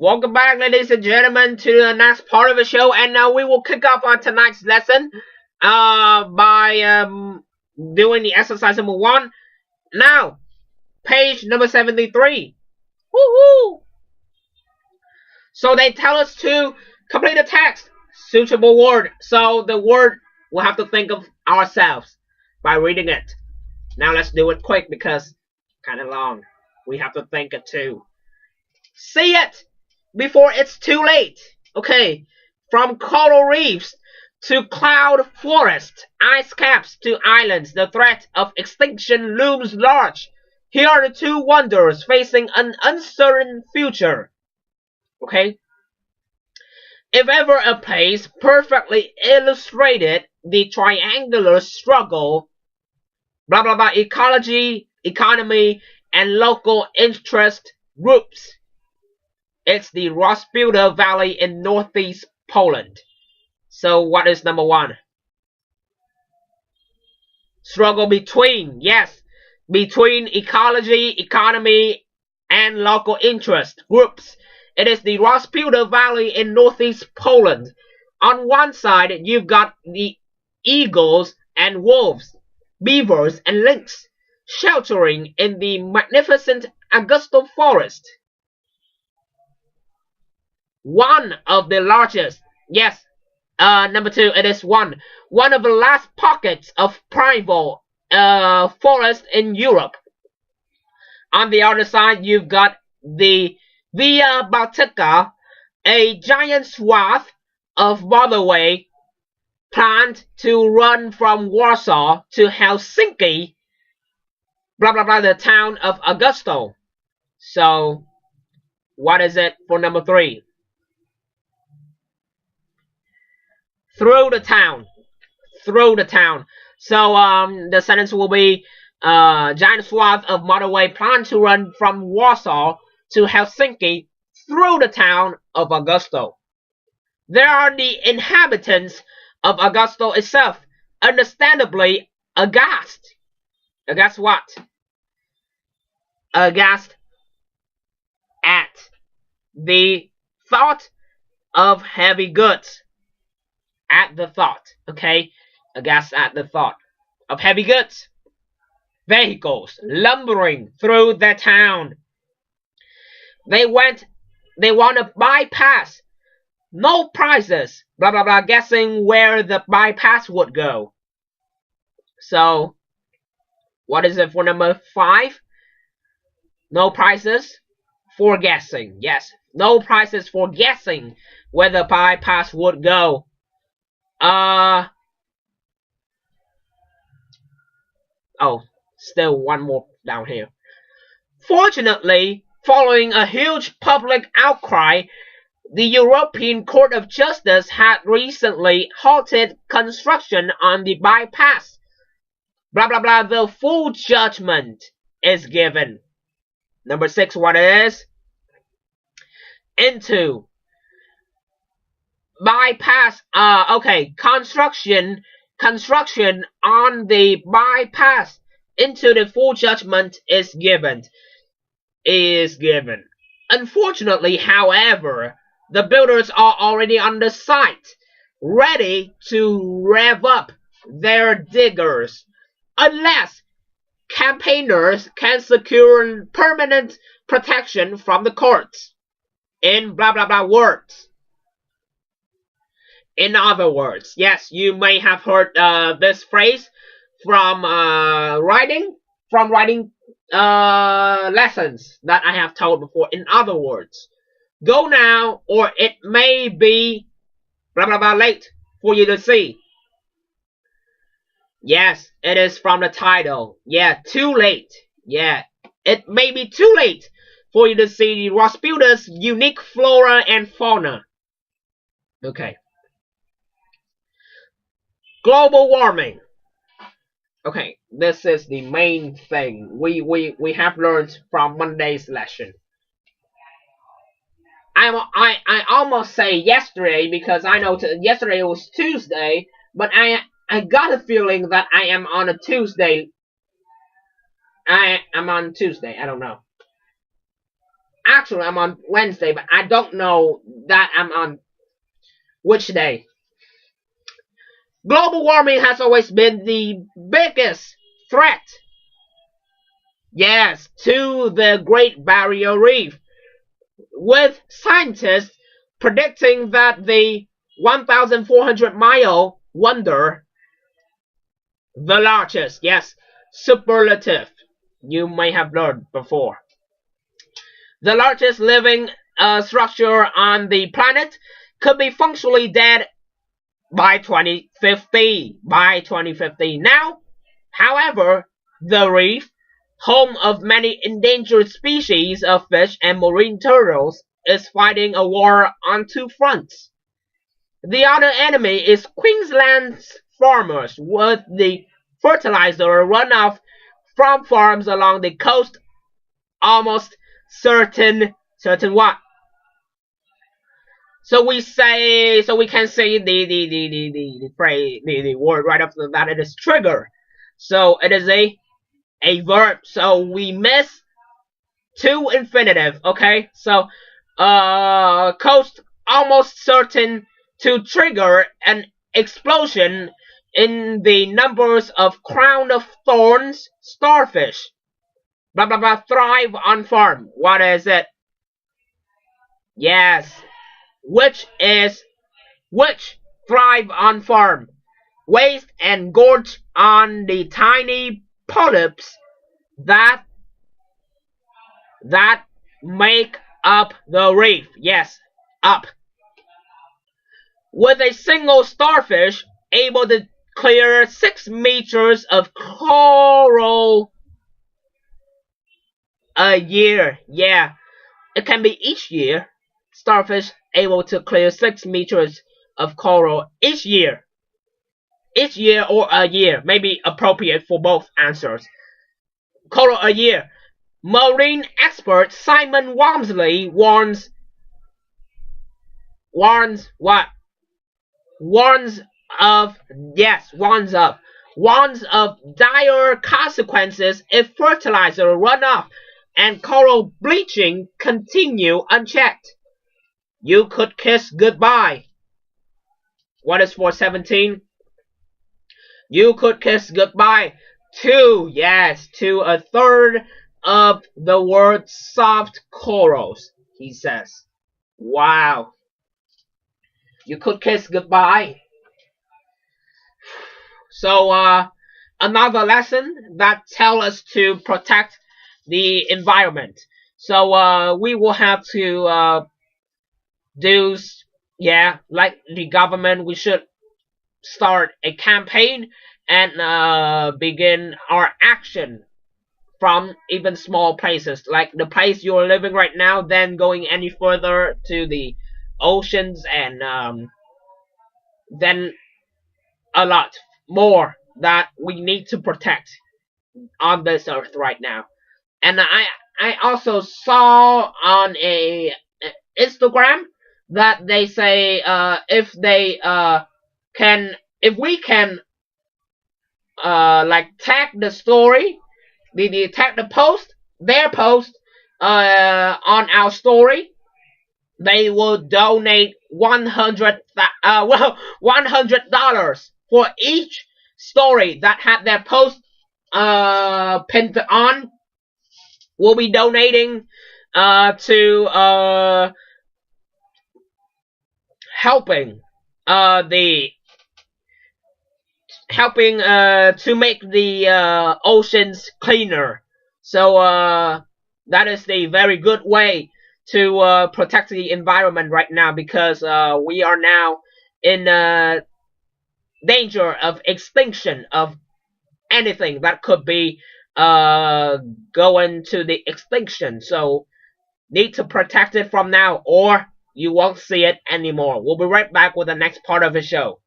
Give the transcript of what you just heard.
Welcome back, ladies and gentlemen, to the next part of the show, and now we will kick off on tonight's lesson by doing the exercise number 1. Now, page number 73. Woohoo! So they tell us to complete the text, suitable word. So the word we'll have to think of ourselves by reading it. Now let's do it quick because kind of long. We have to think it too. See it before it's too late. Okay, from coral reefs to cloud forests, ice caps to islands, the threat of extinction looms large. Here are the two wonders facing an uncertain future. Okay, if ever a place perfectly illustrated the triangular struggle, blah blah blah, ecology, economy, and local interest groups, it's the Rozputa Valley in northeast Poland. So what is number 1? Struggle between, yes, between ecology, economy, and local interest groups. It is the Rozputa Valley in northeast Poland. On one side, you've got the eagles and wolves, beavers and lynx, sheltering in the magnificent Augusto forest. One of the largest, yes, number 2, it is one of the last pockets of primal forest in Europe. On the other side, you've got the Via Baltica, a giant swath of waterway planned to run from Warsaw to Helsinki, blah blah blah, the town of Augusto. So, what is it for number 3? Through the town. Through the town. So, the sentence will be, giant swath of motorway planned to run from Warsaw to Helsinki through the town of Augusto. There are the inhabitants of Augusto itself, understandably aghast. Aghast what? Aghast at the thought of heavy goods. At the thought, okay? Aghast at the thought of heavy goods. Vehicles lumbering through the town. They want to bypass. No prices. Blah blah blah. Guessing where the bypass would go. So, what is it for number 5? No prices for guessing. Yes, no prices for guessing where the bypass would go. Oh, still one more down here. Fortunately, following a huge public outcry, the European Court of Justice had recently halted construction on the bypass. Blah blah blah, the full judgment is given. Number 6, what is? Into. Bypass, okay, construction on the bypass into the full judgment is given. Unfortunately, however, the builders are already on the site, ready to rev up their diggers, unless campaigners can secure permanent protection from the courts. In blah blah blah words. In other words, yes, you may have heard this phrase from writing lessons that I have told before. In other words, go now, or it may be blah blah blah late for you to see. Yes, it is from the title. Yeah, too late. Yeah, it may be too late for you to see the Rozputa's unique flora and fauna. Okay. Global warming. Okay, this is the main thing we have learned from Monday's lesson. I almost say yesterday because I know yesterday was Tuesday, but I got a feeling that I am on a Tuesday. I am on Tuesday. I don't know. Actually, I'm on Wednesday, but I don't know that I'm on which day. Global warming has always been the biggest threat, yes, to the Great Barrier Reef, with scientists predicting that the 1,400-mile wonder, the largest, yes, superlative, you may have learned before, the largest living structure on the planet, could be functionally dead by 2050. Now, however, the reef, home of many endangered species of fish and marine turtles, is fighting a war on two fronts. The other enemy is Queensland's farmers, with the fertilizer runoff from farms along the coast almost certain what? So we can say the phrase, the word right after that. It is trigger. So it is a verb. So we miss two infinitive. Okay. So coast almost certain to trigger an explosion in the numbers of crown of thorns starfish. Blah blah blah. Thrive on farm. What is it? Yes. Which thrive on farm, waste and gorge on the tiny polyps that make up the reef. Yes, up. With a single starfish able to clear 6 meters of coral a year. Yeah, it can be each year. Starfish able to clear 6 meters of coral each year. Each year or a year may be appropriate for both answers. Coral a year. Marine expert Simon Walmsley warns what? Warns of dire consequences if fertilizer runoff and coral bleaching continue unchecked. You could kiss goodbye. What is 417? You could kiss goodbye to, yes, to a third of the world's soft corals, he says. Wow. You could kiss goodbye. So, another lesson that tells us to protect the environment. So, we will have to do, like the government, we should start a campaign and begin our action from even small places, like the place you're living right now, then going any further to the oceans, and then a lot more that we need to protect on this earth right now. And I also saw on a Instagram that they say if we can like tag the story, tag the post, their post on our story, they will donate $100 for each story that had their post pinned on. We'll be donating to helping to make the oceans cleaner. So that is the very good way to protect the environment right now, because we are now in danger of extinction of anything that could be going to the extinction. So need to protect it from now, or you won't see it anymore. We'll be right back with the next part of the show.